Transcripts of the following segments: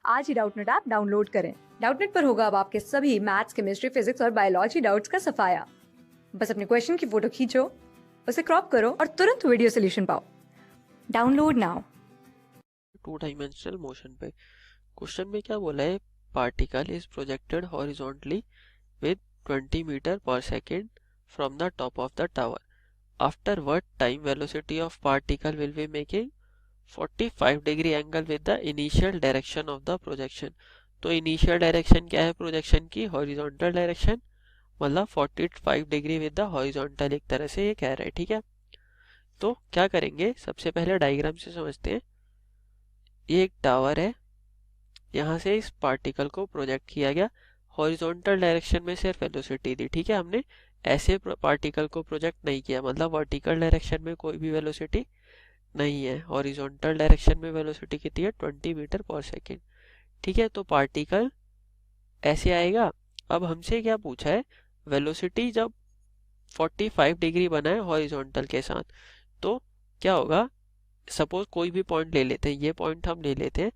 आज ही Doubtnut app download करें। Doubtnut पर होगा अब आपके सभी मैथ्स, केमिस्ट्री, फिजिक्स और बायोलॉजी डाउट्स का सफाया। बस अपने क्वेश्चन की फोटो खींचो, उसे क्रॉप करो और तुरंत वीडियो सोल्यूशन पाओ। Download now. 2 डायमेंशनल मोशन पे क्वेश्चन में क्या बोला है, particle is projected horizontally with 20 metre per second from the top of the tower. After what time velocity of particle will be making 45 degree angle with the initial direction of the projection. तो initial direction क्या है projection की? Horizontal direction, मतलब 45 degree with the horizontal, एक तरह से ये कह रहे हैं। ठीक है, तो क्या करेंगे, सबसे पहले डायग्राम से समझते हैं। ये एक टावर है, यहाँ से इस पार्टिकल को प्रोजेक्ट किया गया, हॉरिजॉन्टल डायरेक्शन में सिर्फ वेलोसिटी दी। ठीक है, हमने ऐसे पार्टिकल को प्रोजेक्ट नहीं किया, मतलब वर्टिकल डायरेक्शन में कोई भी वेलोसिटी नहीं है। हॉरिजॉन्टल डायरेक्शन में वेलोसिटी कितनी है? 20 मीटर पर सेकेंड। ठीक है, तो पार्टिकल ऐसे आएगा। अब हमसे क्या पूछा है, वेलोसिटी जब 45 डिग्री बना है हॉरिजॉन्टल के साथ, तो क्या होगा? सपोज कोई भी पॉइंट ले लेते हैं, ये पॉइंट हम ले लेते हैं।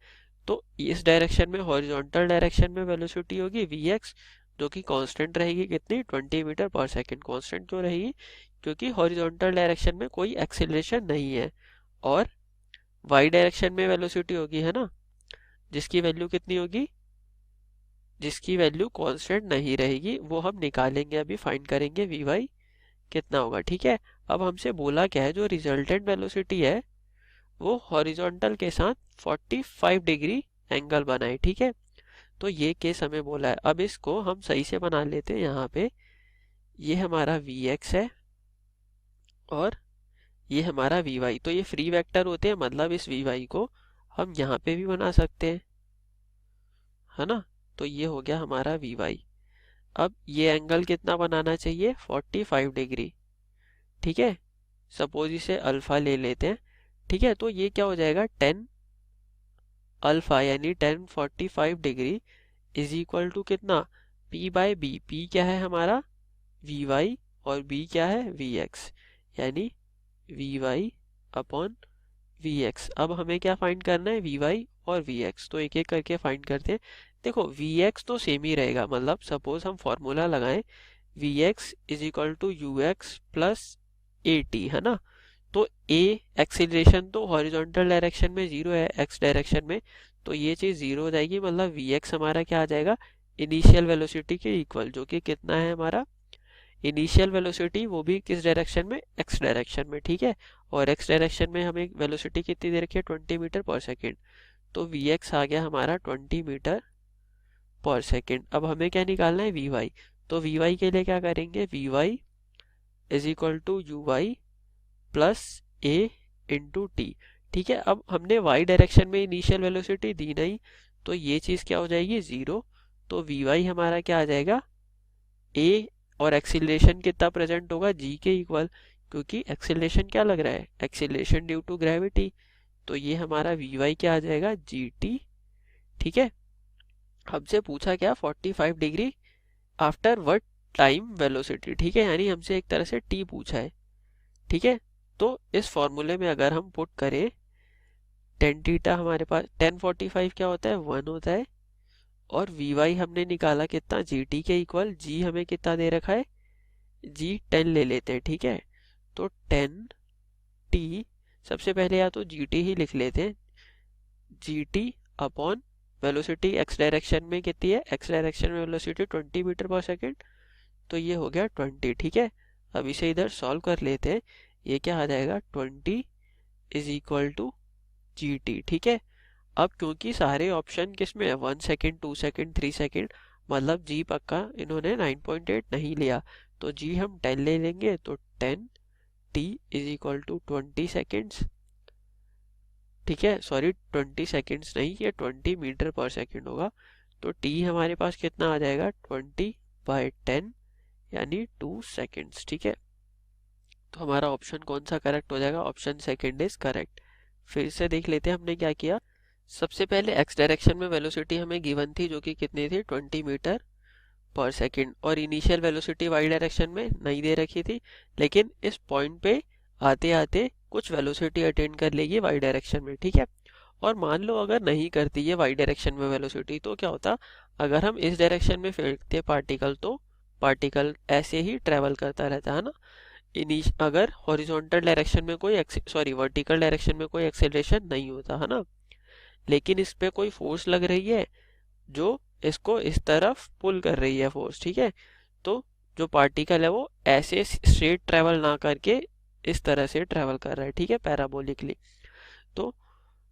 तो इस डायरेक्शन में, हॉरिजॉन्टल डायरेक्शन में वेलोसिटी होगी vx, जो कि कांस्टेंट रहेगी। कितनी? 20 मीटर पर सेकेंड। कांस्टेंट क्यों रहेगी? क्योंकि हॉरिजॉन्टल डायरेक्शन में कोई एक्सेलरेशन नहीं है। और y डायरेक्शन में वेलोसिटी होगी, है ना, जिसकी वैल्यू कितनी होगी? जिसकी वैल्यू कांस्टेंट नहीं रहेगी, वो हम निकालेंगे, अभी फाइंड करेंगे vy कितना होगा। ठीक है, अब हमसे बोला क्या है, जो रिजल्टेंट वेलोसिटी है वो हॉरिजॉन्टल के साथ 45 डिग्री एंगल बनाए। ठीक है, तो ये केस हमें बोला है। अब इसको हम सही से बना लेते हैं। यहाँ पे ये हमारा vx है और ये हमारा vy, तो ये फ्री वेक्टर होते हैं, मतलब इस vy को हम यहाँ पे भी बना सकते हैं, है ना। तो ये हो गया हमारा vy। अब ये एंगल कितना बनाना चाहिए? 45 डिग्री। ठीक है, सपोज इसे अल्फा ले लेते हैं। ठीक है, तो ये क्या हो जाएगा? 10 अल्फा यानी 1045 डिग्री इज इक्वल टू कितना? p by B. p क्या है हमारा? vy, और b क्या है? vx, यानी vy अपॉन vx। अब हमें क्या फाइंड करना है? vy और vx, तो एक एक करके फाइंड करते हैं। देखो vx तो सेम ही रहेगा, मतलब सपोज हम फॉर्मूला लगाएं vx is equal to ux plus at, है ना। तो a एक्सीलरेशन तो हॉरिजॉन्टल डायरेक्शन में 0 है, x डायरेक्शन में, तो ये चीज़ 0 हो जाएगी। मतलब vx हमारा क्या आ जाएगा? इनिशियल वेलोसिटी के इक्वल, जो कि कितना है हमारा? इनिशियल वेलोसिटी, वो भी किस डायरेक्शन में? x डायरेक्शन में। ठीक है, और x डायरेक्शन में हमें वेलोसिटी कितनी दे रखी है? 20 मीटर पर सेकेंड। तो vx आ गया हमारा 20 मीटर पर सेकेंड। अब हमें क्या निकालना है? vy। तो vy के लिए क्या करेंगे? vy is equal to uy plus A into T. ठीक है, अब हमने y डायरेक्शन में इनिशियल वेलोसिटी दी नहीं, तो ये चीज़ क्या हो जाएगी? 0। तो vy हमारा क्या आ जाएगा? a, और एक्सीलरेशन कितना प्रेजेंट होगा? g के इक्वल, क्योंकि एक्सीलरेशन क्या लग रहा है? Acceleration due to gravity. तो ये हमारा vy क्या आ जाएगा? gt। ठीक है, हमसे पूछा क्या? 45 degree after what time velocity. ठीक है, यानी हमसे एक तरह से t पूछा है। ठीक है, तो इस फॉर्मूले में अगर हम पुट करें टेन थीटा, हमारे पास 1045 क्या होता है? 1 होता है, और vy हमने निकाला कितना? gt के इक्वल। g हमें कितना दे रखा है? g 10 ले लेते हैं। ठीक है, तो 10t, सबसे पहले या तो gt ही लिख लेते हैं, gt upon velocity x direction में कितनी है? x डायरेक्शन में वेलोसिटी 20 मीटर पर सेकेंड, तो ये हो गया 20। ठीक है, अब इसे इधर सॉल्व कर लेते हैं। ये क्या आ जाएगा? 20 इज इक्वल टू gt। ठीक है, अब क्योंकि सारे ऑप्शन किस में है? 1 सेकेंड, 2 सेकेंड, 3 सेकेंड, मतलब g पक्का इन्होंने 9.8 नहीं लिया, तो g हम 10 ले लेंगे। तो 10t is equal to 20 seconds. ठीक है, सॉरी 20 सेकेंड्स नहीं, ये 20 मीटर पर सेकेंड होगा। तो t हमारे पास कितना आ जाएगा? 20 बाय 10 यानी 2 सेकेंड्स। ठीक है, तो हमारा ऑप्शन कौन सा करेक्ट हो जाएगा? Option second is correct. फिर से देख लेते हैं हमने क्या किया। सबसे पहले x डायरेक्शन में वेलोसिटी हमें गिवन थी, जो कि कितनी थी? 20 मीटर पर सेकेंड, और इनिशियल वेलोसिटी y डायरेक्शन में नहीं दे रखी थी, लेकिन इस पॉइंट पे आते आते कुछ वेलोसिटी अटेन कर लेगी y डायरेक्शन में। ठीक है, और मान लो अगर नहीं करती ये वाई डायरेक्शन में वेलोसिटी, तो क्या होता, अगर हम इस डायरेक्शन में फेंकते पार्टिकल तो पार्टिकल ऐसे ही ट्रेवल करता रहता है ना। अगर हॉरिजॉन्टल डायरेक्शन में कोई वर्टिकल डायरेक्शन में कोई एक्सेलरेशन नहीं होता है ना, लेकिन इस पे कोई फोर्स लग रही है जो इसको इस तरफ पुल कर रही है फोर्स, ठीक है। तो जो पार्टिकल है वो ऐसे स्ट्रेट ट्रेवल ना करके इस तरह से ट्रेवल कर रहा है, ठीक है, पैराबोलिकली। तो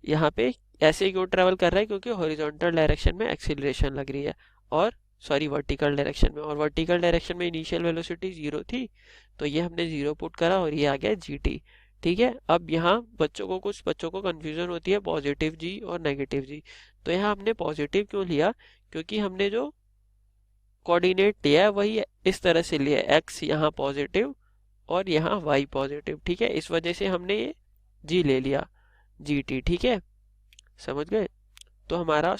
यहाँ पे ऐसे क्यों ट्रेवल कर रहा है, क्योंकि हॉरिजॉन्टल डायरेक्शन में एक्सीलरेशन लग रही है, और वर्टिकल डायरेक्शन में, और वर्टिकल डायरेक्शन में इनिशियल वेलोसिटी 0 थी, तो ये हमने 0 पुट करा और ये आ गया GT, ठीक है। अब यहाँ कुछ बच्चों को कंफ्यूजन होती है पॉजिटिव G और नेगेटिव G, तो यहाँ हमने पॉजिटिव क्यों लिया, क्योंकि हमने जो कोऑर्डिनेट लिया है वही इस तरह से लिया है, x यहाँ पॉजिटिव और यहाँ y पॉजिटिव, ठीक है, इस वजह से हमने ये G ले लिया, GT, ठीक है, समझ गए। तो हमारा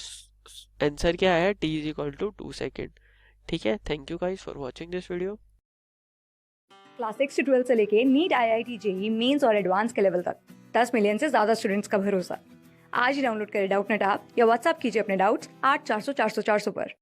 आंसर क्या है, t is equal to 2 second, ठीक है। Thank you guys for watching this video. Class 6 से 12 से लेके नीट, IIT, JEE मेंस और एडवांस के लेवल तक 10 मिलियन से ज्यादा स्टूडेंट्स का भरोसा। आज ही डाउनलोड करें डाउटनेट ऐप या व्हाट्सएप कीजिए अपने डाउट्स 8400 400 400 पर।